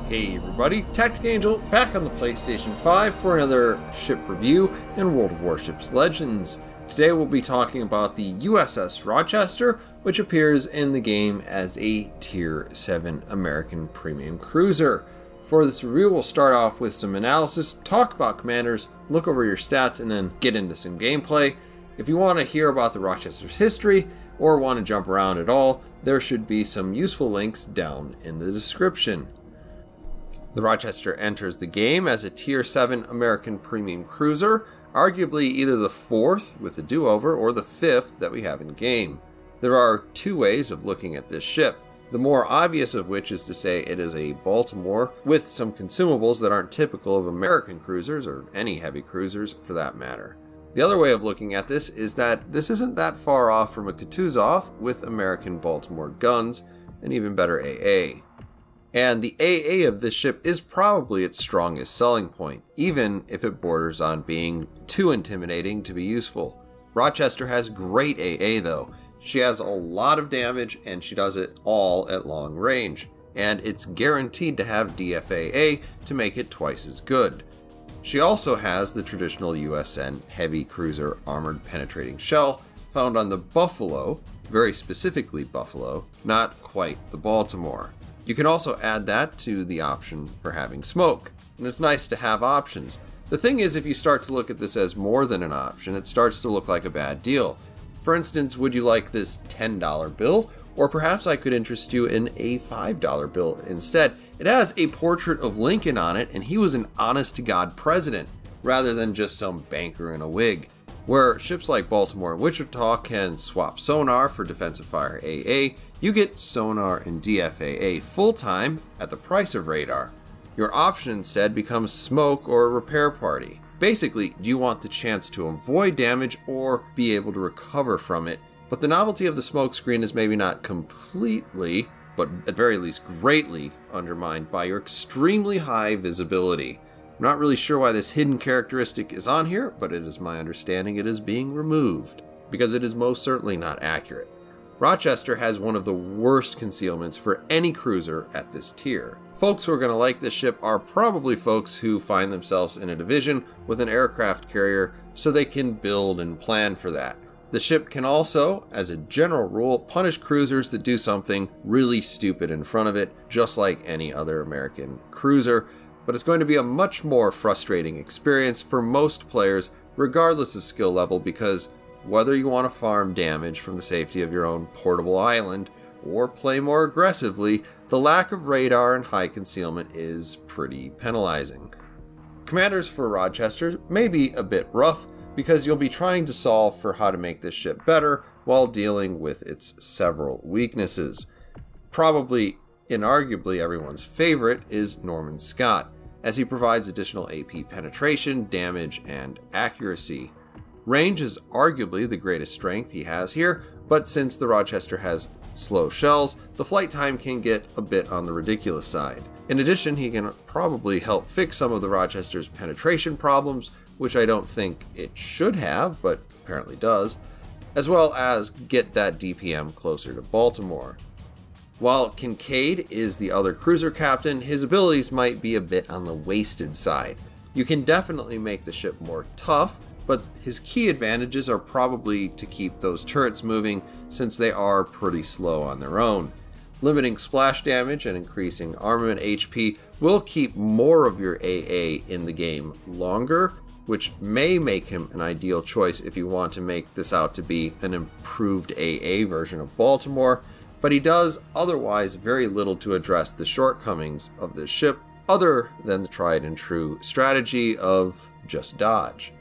Hey everybody, TacticAngel back on the PlayStation 5 for another ship review in World of Warships Legends. Today we'll be talking about the USS Rochester, which appears in the game as a Tier 7 American premium cruiser. For this review, we'll start off with some analysis, talk about commanders, look over your stats, and then get into some gameplay. If you want to hear about the Rochester's history, or want to jump around at all, there should be some useful links down in the description. The Rochester enters the game as a Tier 7 American premium cruiser, arguably either the 4th with the do-over or the 5th that we have in game. There are two ways of looking at this ship, the more obvious of which is to say it is a Baltimore with some consumables that aren't typical of American cruisers, or any heavy cruisers for that matter. The other way of looking at this is that this isn't that far off from a Kutuzov with American Baltimore guns, and even better AA. And the AA of this ship is probably its strongest selling point, even if it borders on being too intimidating to be useful. Rochester has great AA though. She has a lot of damage and she does it all at long range, and it's guaranteed to have DFAA to make it twice as good. She also has the traditional USN heavy cruiser armored penetrating shell found on the Buffalo, very specifically Buffalo, not quite the Baltimore. You can also add that to the option for having smoke, and it's nice to have options. The thing is, if you start to look at this as more than an option, it starts to look like a bad deal. For instance, would you like this $10 bill? Or perhaps I could interest you in a $5 bill instead. It has a portrait of Lincoln on it, and he was an honest-to-God president, rather than just some banker in a wig. Where ships like Baltimore and Wichita can swap sonar for defensive fire AA, you get sonar and DFAA full-time at the price of radar. Your option instead becomes smoke or repair party. Basically, do you want the chance to avoid damage or be able to recover from it? But the novelty of the smoke screen is maybe not completely, but at very least greatly, undermined by your extremely high visibility. I'm not really sure why this hidden characteristic is on here, but it is my understanding it is being removed, because it is most certainly not accurate. Rochester has one of the worst concealments for any cruiser at this tier. Folks who are going to like this ship are probably folks who find themselves in a division with an aircraft carrier, so they can build and plan for that. The ship can also, as a general rule, punish cruisers that do something really stupid in front of it, just like any other American cruiser, but it's going to be a much more frustrating experience for most players, regardless of skill level, because whether you want to farm damage from the safety of your own portable island, or play more aggressively, the lack of radar and high concealment is pretty penalizing. Commanders for Rochester may be a bit rough, because you'll be trying to solve for how to make this ship better while dealing with its several weaknesses. Probably, inarguably everyone's favorite is Norman Scott, as he provides additional AP penetration, damage, and accuracy. Range is arguably the greatest strength he has here, but since the Rochester has slow shells, the flight time can get a bit on the ridiculous side. In addition, he can probably help fix some of the Rochester's penetration problems, which I don't think it should have, but apparently does, as well as get that DPM closer to Baltimore. While Kincaid is the other cruiser captain, his abilities might be a bit on the wasted side. You can definitely make the ship more tough, but his key advantages are probably to keep those turrets moving, since they are pretty slow on their own. Limiting splash damage and increasing armament HP will keep more of your AA in the game longer, which may make him an ideal choice if you want to make this out to be an improved AA version of Baltimore, but he does otherwise very little to address the shortcomings of this ship, other than the tried and true strategy of just dodge.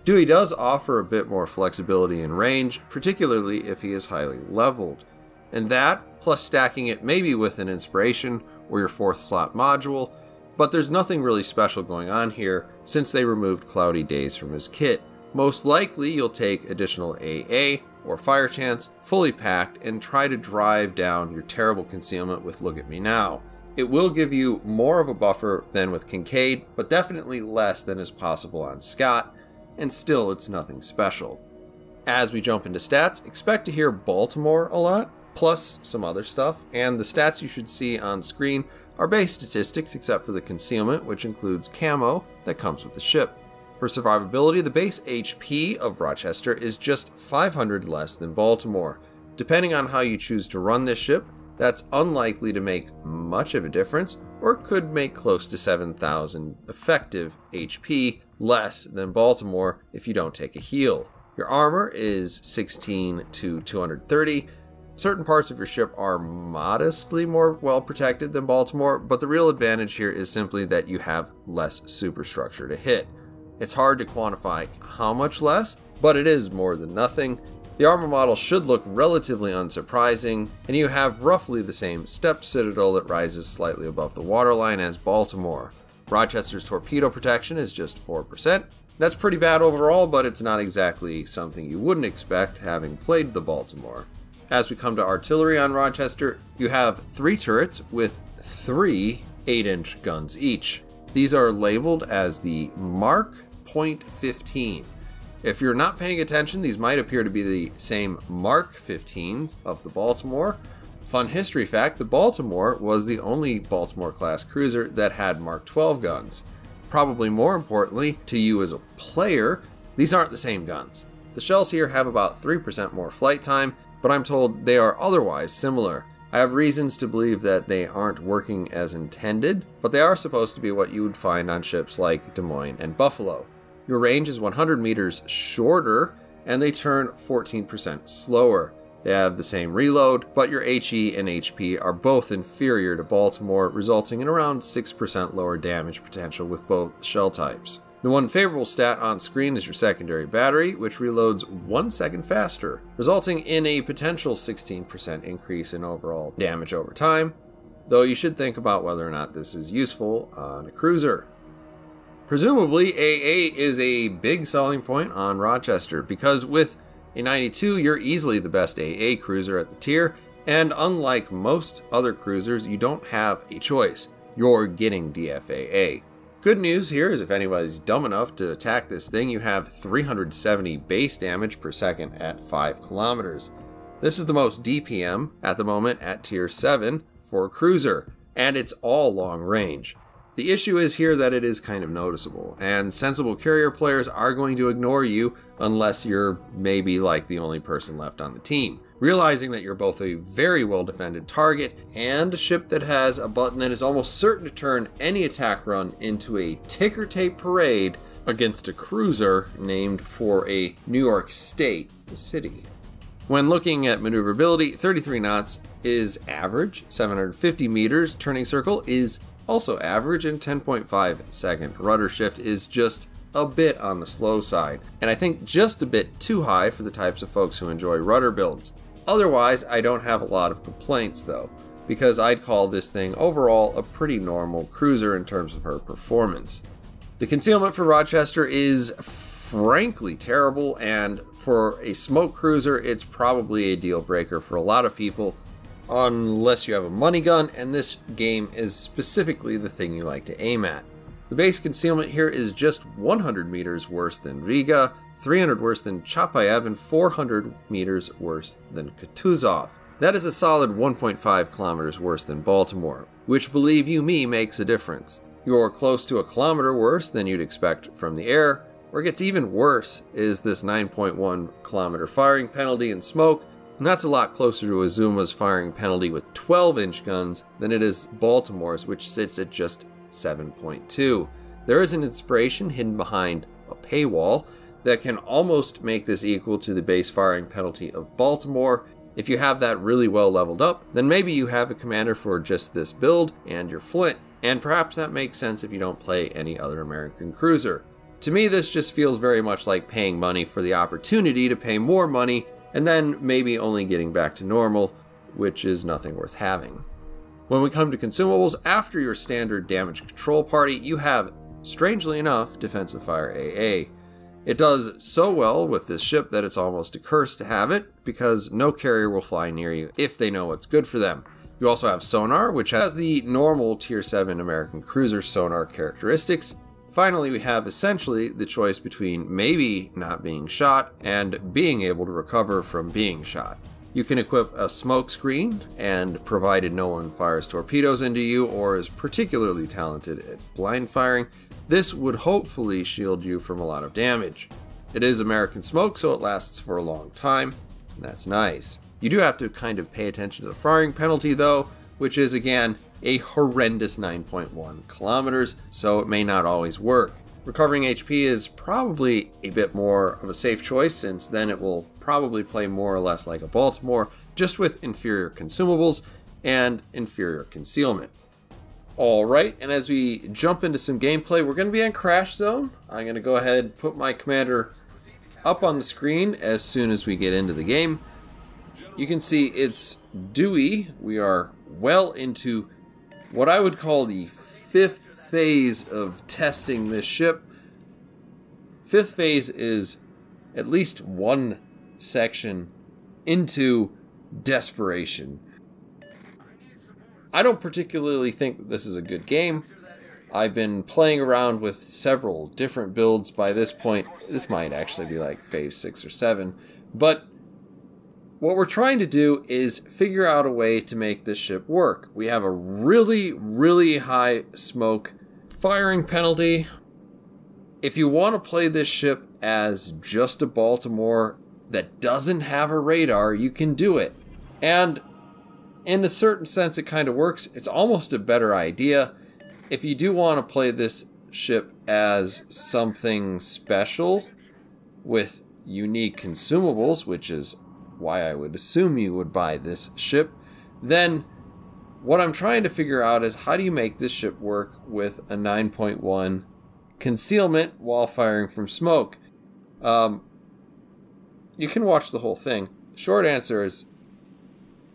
Dewey does offer a bit more flexibility in range, particularly if he is highly leveled, and that, plus stacking it maybe with an inspiration or your 4th slot module, but there's nothing really special going on here since they removed Cloudy Days from his kit. Most likely you'll take additional AA or Fire Chance fully packed and try to drive down your terrible concealment with Look at Me Now. It will give you more of a buffer than with Kincaid, but definitely less than is possible on Scott, and still it's nothing special. As we jump into stats, expect to hear Baltimore a lot, plus some other stuff, and the stats you should see on screen are base statistics except for the concealment, which includes camo that comes with the ship. For survivability, the base HP of Rochester is just 500 less than Baltimore. Depending on how you choose to run this ship, that's unlikely to make much of a difference, or could make close to 7,000 effective HP less than Baltimore if you don't take a heal. Your armor is 16 to 230. Certain parts of your ship are modestly more well protected than Baltimore, but the real advantage here is simply that you have less superstructure to hit. It's hard to quantify how much less, but it is more than nothing. The armor model should look relatively unsurprising, and you have roughly the same stepped citadel that rises slightly above the waterline as Baltimore. Rochester's torpedo protection is just 4%. That's pretty bad overall, but it's not exactly something you wouldn't expect having played the Baltimore. As we come to artillery on Rochester, you have 3 turrets with 3 8-inch guns each. These are labeled as the Mark .15. If you're not paying attention, these might appear to be the same Mark 15s of the Baltimore. Fun history fact, the Baltimore was the only Baltimore-class cruiser that had Mark 12 guns. Probably more importantly, to you as a player, these aren't the same guns. The shells here have about 3% more flight time, but I'm told they are otherwise similar. I have reasons to believe that they aren't working as intended, but they are supposed to be what you would find on ships like Des Moines and Buffalo. Your range is 100 meters shorter, and they turn 14% slower. They have the same reload, but your HE and HP are both inferior to Baltimore, resulting in around 6% lower damage potential with both shell types. The one favorable stat on screen is your secondary battery, which reloads 1 second faster, resulting in a potential 16% increase in overall damage over time, though you should think about whether or not this is useful on a cruiser. Presumably, AA is a big selling point on Rochester, because with a 92, you're easily the best AA cruiser at the tier, and unlike most other cruisers, you don't have a choice. You're getting DFAA. Good news here is if anybody's dumb enough to attack this thing, you have 370 base damage per second at 5 kilometers. This is the most DPM at the moment at tier 7 for a cruiser, and it's all long range. The issue is here that it is kind of noticeable, and sensible carrier players are going to ignore you unless you're maybe like the only person left on the team. Realizing that you're both a very well defended target and a ship that has a button that is almost certain to turn any attack run into a ticker tape parade against a cruiser named for a New York State city. When looking at maneuverability, 33 knots is average, 750 meters turning circle is also average, and 10.5 second rudder shift is just a bit on the slow side, and I think just a bit too high for the types of folks who enjoy rudder builds. Otherwise, I don't have a lot of complaints though, because I'd call this thing overall a pretty normal cruiser in terms of her performance. The concealment for Rochester is frankly terrible, and for a smoke cruiser, it's probably a deal breaker for a lot of people, unless you have a money gun, and this game is specifically the thing you like to aim at. The base concealment here is just 100 meters worse than Riga, 300 worse than Chapayev, and 400 meters worse than Kutuzov. That is a solid 1.5 kilometers worse than Baltimore, which, believe you me, makes a difference. You're close to a kilometer worse than you'd expect from the air. Where it gets even worse is this 9.1 kilometer firing penalty in smoke, and that's a lot closer to Azuma's firing penalty with 12-inch guns than it is Baltimore's, which sits at just 7.2. There is an inspiration hidden behind a paywall that can almost make this equal to the base firing penalty of Baltimore. If you have that really well leveled up, then maybe you have a commander for just this build and your Flint, and perhaps that makes sense if you don't play any other American cruiser. To me, this just feels very much like paying money for the opportunity to pay more money, and then maybe only getting back to normal, which is nothing worth having. When we come to consumables, after your standard damage control party, you have, strangely enough, defensive fire AA. It does so well with this ship that it's almost a curse to have it, because no carrier will fly near you if they know what's good for them. You also have sonar, which has the normal tier 7 American cruiser sonar characteristics. Finally, we have essentially the choice between maybe not being shot and being able to recover from being shot. You can equip a smoke screen, and provided no one fires torpedoes into you or is particularly talented at blind firing, this would hopefully shield you from a lot of damage. It is American smoke, so it lasts for a long time, and that's nice. You do have to kind of pay attention to the firing penalty though, which is again a horrendous 9.1 kilometers, so it may not always work. Recovering HP is probably a bit more of a safe choice, since then it will probably play more or less like a Baltimore, just with inferior consumables and inferior concealment. Alright, and as we jump into some gameplay, we're going to be in Crash Zone. I'm going to go ahead and put my commander up on the screen as soon as we get into the game. You can see it's dewy. We are well into what I would call the 5th phase of testing this ship. 5th phase is at least one section into desperation. I don't particularly think that this is a good game. I've been playing around with several different builds by this point. This might actually be like phase 6 or 7, but what we're trying to do is figure out a way to make this ship work. We have a really high smoke firing penalty. If you want to play this ship as just a Baltimore that doesn't have a radar, you can do it. And in a certain sense, it kind of works. It's almost a better idea. If you do want to play this ship as something special with unique consumables, which is why I would assume you would buy this ship, then what I'm trying to figure out is how do you make this ship work with a 9.1 concealment while firing from smoke. You can watch the whole thing. Short answer is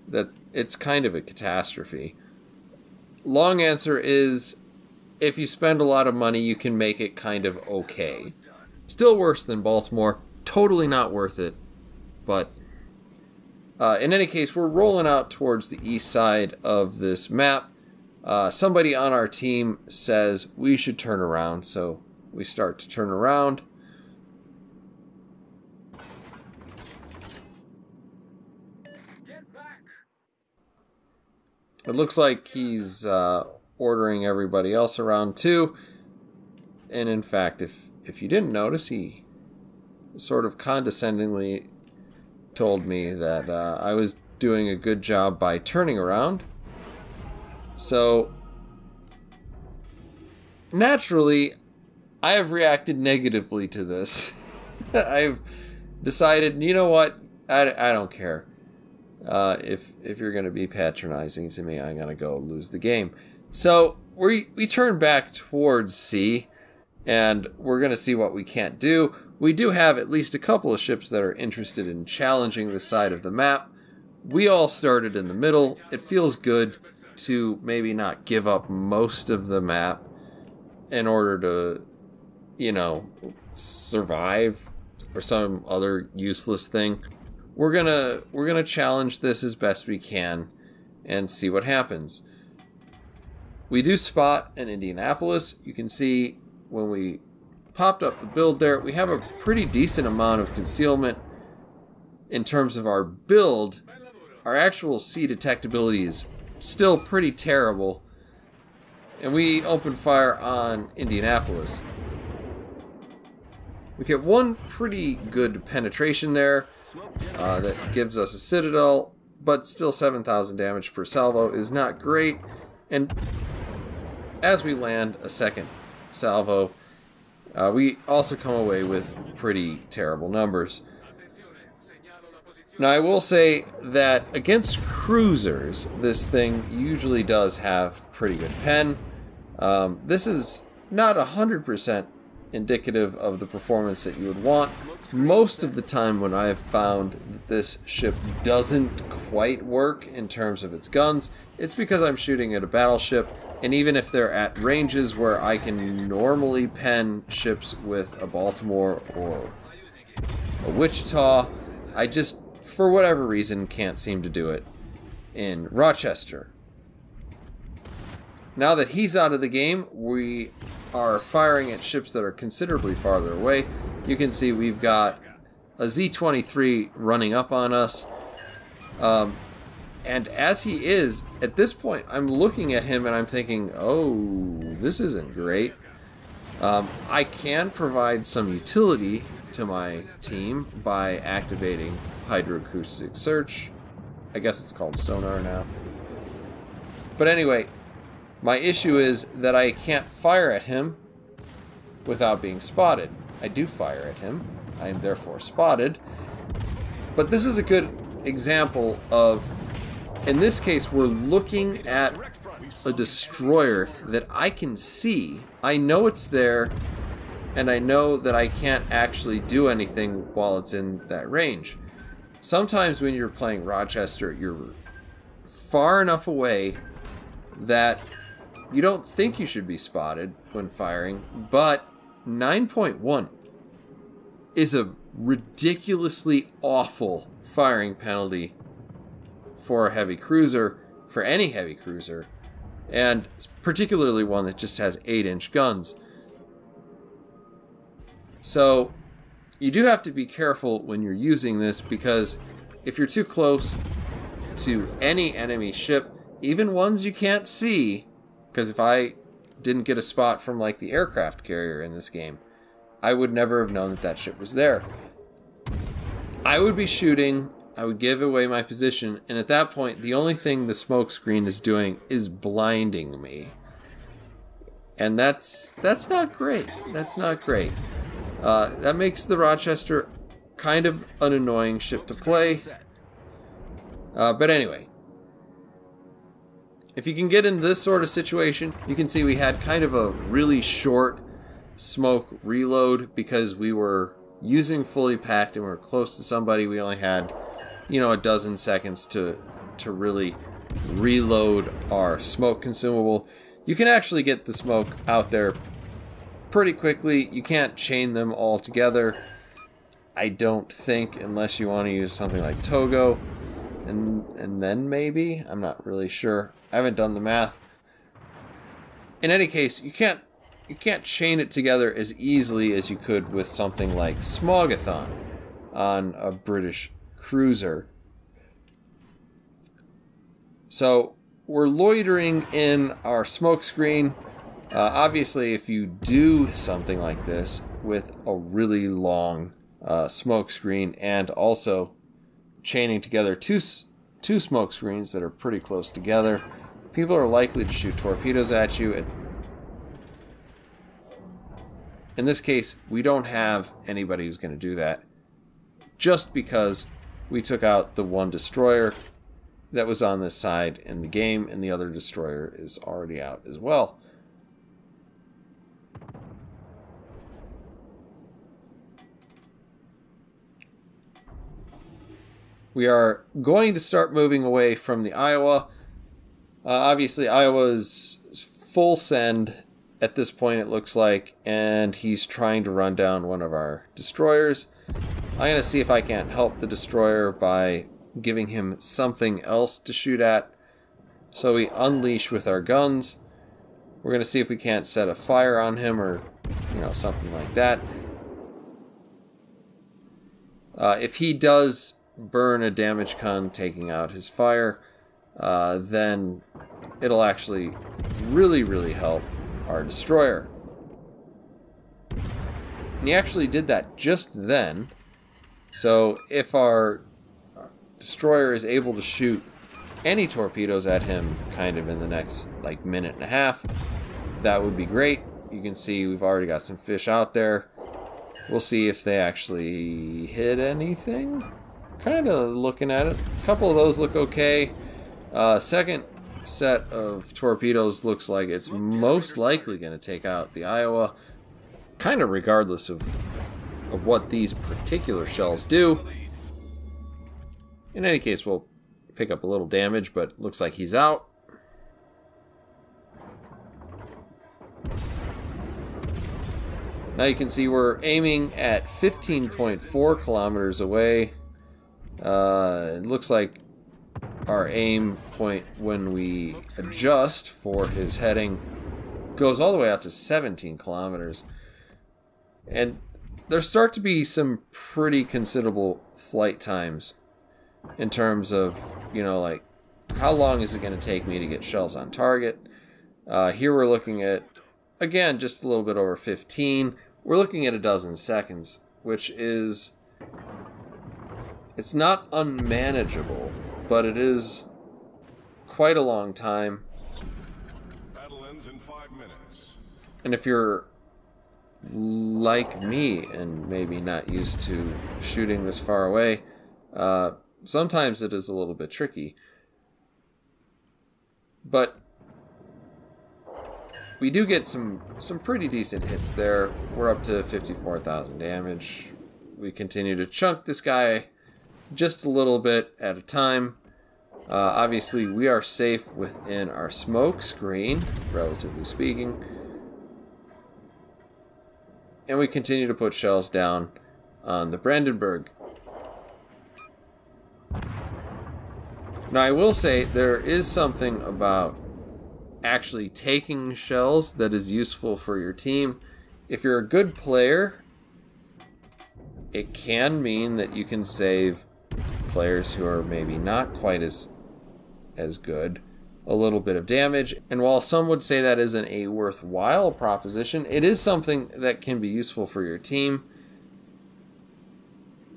that it's kind of a catastrophe. Long answer is, if you spend a lot of money, you can make it kind of okay. Still worse than Baltimore. Totally not worth it. But in any case, we're rolling out towards the east side of this map. Somebody on our team says we should turn around, so we start to turn around. It looks like he's ordering everybody else around too. And in fact, if you didn't notice, he sort of condescendingly told me that I was doing a good job by turning around. So naturally, I have reacted negatively to this. I've decided, you know what, I don't care. If you're going to be patronizing to me, I'm going to go lose the game. So we turn back towards C, and we're going to see what we can't do. We do have at least a couple of ships that are interested in challenging the side of the map. We all started in the middle. It feels good to maybe not give up most of the map in order to, you know, survive or some other useless thing. We're gonna challenge this as best we can and see what happens. We do spot an Indianapolis. You can see when we popped up the build there, we have a pretty decent amount of concealment in terms of our build. Our actual sea detectability is still pretty terrible, and we open fire on Indianapolis. We get one pretty good penetration there that gives us a citadel, but still 7,000 damage per salvo is not great. And as we land a second salvo, we also come away with pretty terrible numbers. Now I will say that against cruisers, this thing usually does have pretty good pen. This is not 100% indicative of the performance that you would want. Most of the time when I have found that this ship doesn't quite work in terms of its guns, it's because I'm shooting at a battleship, and even if they're at ranges where I can normally pen ships with a Baltimore or a Wichita, I just, for whatever reason, can't seem to do it in Rochester. Now that he's out of the game, we are firing at ships that are considerably farther away. You can see we've got a Z-23 running up on us. And as he is, at this point, I'm looking at him and I'm thinking, oh, this isn't great. I can provide some utility to my team by activating hydroacoustic search. I guess it's called sonar now. But anyway, my issue is that I can't fire at him without being spotted. I do fire at him. I am therefore spotted. But this is a good example of, in this case, we're looking at a destroyer that I can see. I know it's there, and I know that I can't actually do anything while it's in that range. Sometimes when you're playing Rochester, you're far enough away that you don't think you should be spotted when firing, but 9.1 is a ridiculously awful firing penalty for a heavy cruiser, for any heavy cruiser, and particularly one that just has 8-inch guns. So you do have to be careful when you're using this, because if you're too close to any enemy ship, even ones you can't see, because if I didn't get a spot from like the aircraft carrier in this game, I would never have known that that ship was there. I would be shooting, I would give away my position, and at that point the only thing the smoke screen is doing is blinding me. And that's not great. That's not great. That makes the Rochester kind of an annoying ship to play. But anyway, if you can get into this sort of situation, you can see we had kind of a really short smoke reload because we were using fully packed and we were close to somebody. We only had, you know, a dozen seconds to really reload our smoke consumable. You can actually get the smoke out there pretty quickly. You can't chain them all together, I don't think, unless you want to use something like Togo, and then maybe, I'm not really sure. I haven't done the math. In any case, you can't chain it together as easily as you could with something like Smogathon on a British cruiser. So we're loitering in our smoke screen. Obviously, if you do something like this with a really long smoke screen and also chaining together two smoke screens that are pretty close together, people are likely to shoot torpedoes at you. In this case, we don't have anybody who's going to do that, just because we took out the one destroyer that was on this side in the game, and the other destroyer is already out as well. We are going to start moving away from the Iowa. Obviously, Iowa's full send at this point, it looks like, and he's trying to run down one of our destroyers. I'm going to see if I can't help the destroyer by giving him something else to shoot at. So we unleash with our guns. We're going to see if we can't set a fire on him or, you know, something like that. If he does burn a damage con taking out his fire, then it'll actually really help our destroyer. And he actually did that just then. So if our destroyer is able to shoot any torpedoes at him kind of in the next like minute and a half, that would be great. You can see we've already got some fish out there. We'll see if they actually hit anything. Kind of looking at it. A couple of those look okay. Second set of torpedoes looks like it's most likely going to take out the Iowa, kind of regardless of what these particular shells do. In any case, we'll pick up a little damage, but looks like he's out. Now you can see we're aiming at 15.4 kilometers away. It looks like our aim point when we adjust for his heading goes all the way out to 17 kilometers. And there start to be some pretty considerable flight times in terms of, you know, like, how long is it going to take me to get shells on target? Here we're looking at, again, just a little bit over 15. We're looking at a dozen seconds, which is, it's not unmanageable, but it is quite a long time. Battle ends in 5 minutes. And if you're like me and maybe not used to shooting this far away, sometimes it is a little bit tricky. But we do get some pretty decent hits there. We're up to 54,000 damage. We continue to chunk this guy just a little bit at a time. Obviously, we are safe within our smoke screen, relatively speaking. And we continue to put shells down on the Brandenburg. Now, I will say there is something about actually taking shells that is useful for your team. If you're a good player, it can mean that you can save players who are maybe not quite as good a little bit of damage. And while some would say that isn't a worthwhile proposition, it is something that can be useful for your team.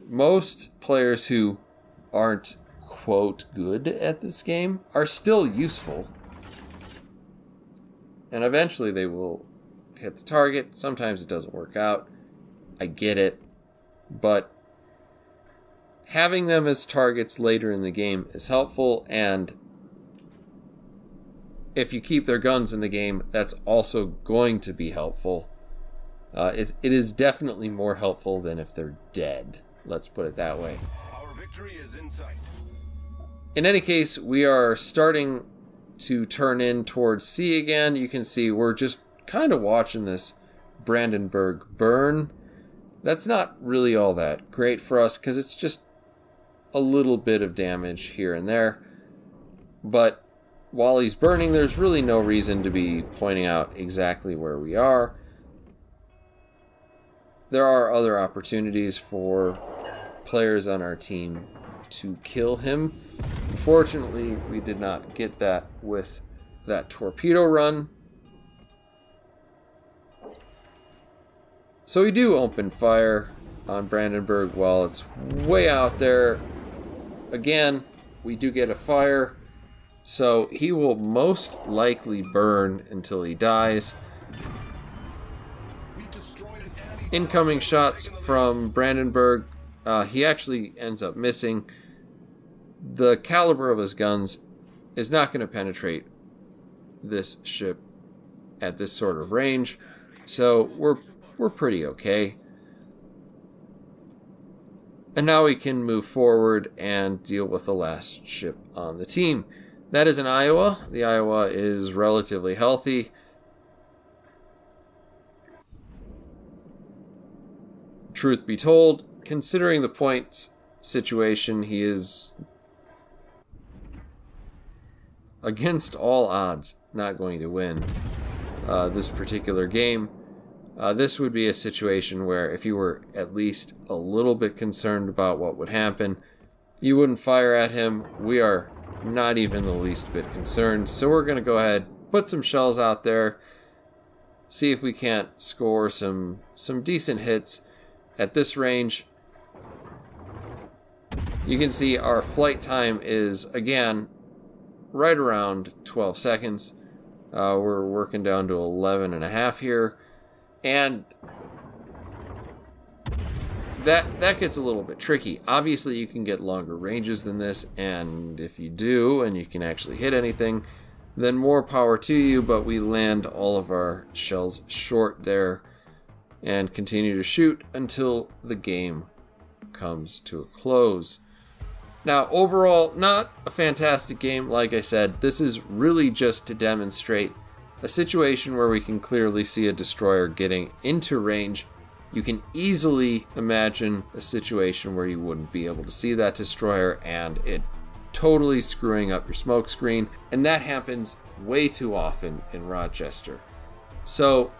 Most players who aren't, quote, good at this game are still useful. And eventually they will hit the target. Sometimes it doesn't work out. I get it. But having them as targets later in the game is helpful, and if you keep their guns in the game, that's also going to be helpful. It is definitely more helpful than if they're dead. Let's put it that way. Our victory is in sight. In any case, we are starting to turn in towards sea again. You can see we're just kind of watching this Brandenburg burn. That's not really all that great for us because it's just a little bit of damage here and there. But while he's burning, there's really no reason to be pointing out exactly where we are. There are other opportunities for players on our team to kill him. Unfortunately, we did not get that with that torpedo run. So we do open fire on Brandenburg while it's way out there. Again, we do get a fire, so he will most likely burn until he dies. Incoming shots from Brandenburg. He actually ends up missing. The caliber of his guns is not going to penetrate this ship at this sort of range, so we're pretty okay. And now we can move forward and deal with the last ship on the team. That is an Iowa. The Iowa is relatively healthy. Truth be told, considering the points situation, he is, against all odds, not going to win this particular game. This would be a situation where if you were at least a little bit concerned about what would happen, you wouldn't fire at him. We are not even the least bit concerned, so we're going to go ahead, put some shells out there, see if we can't score some decent hits at this range. You can see our flight time is, again, right around 12 seconds. We're working down to 11 and a half here. And that gets a little bit tricky. Obviously, you can get longer ranges than this, and if you do, and you can actually hit anything, then more power to you, but we land all of our shells short there and continue to shoot until the game comes to a close. Now, overall, not a fantastic game. Like I said, this is really just to demonstrate a situation where we can clearly see a destroyer getting into range. You can easily imagine a situation where you wouldn't be able to see that destroyer and it totally screwing up your smoke screen, and that happens way too often in Rochester. So,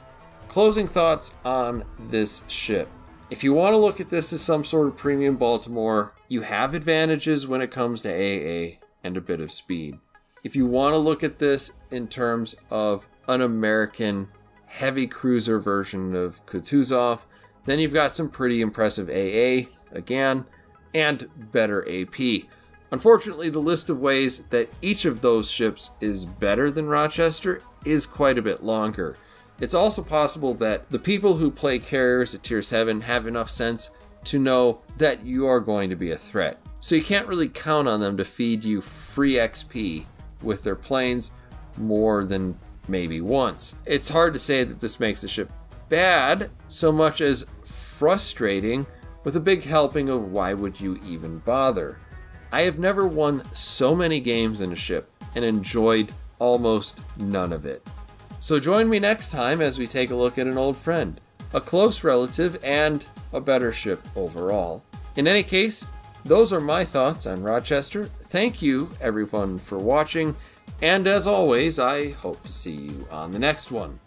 closing thoughts on this ship. If you want to look at this as some sort of premium Baltimore, you have advantages when it comes to AA and a bit of speed. If you want to look at this in terms of an American heavy cruiser version of Kutuzov, then you've got some pretty impressive AA, again, and better AP. Unfortunately, the list of ways that each of those ships is better than Rochester is quite a bit longer. It's also possible that the people who play carriers at Tier 7 have enough sense to know that you are going to be a threat. So you can't really count on them to feed you free XP with their planes more than maybe once. It's hard to say that this makes the ship bad so much as frustrating, with a big helping of why would you even bother. I have never won so many games in a ship and enjoyed almost none of it. So join me next time as we take a look at an old friend, a close relative, and a better ship overall. In any case, those are my thoughts on Rochester. Thank you everyone for watching, and as always, I hope to see you on the next one.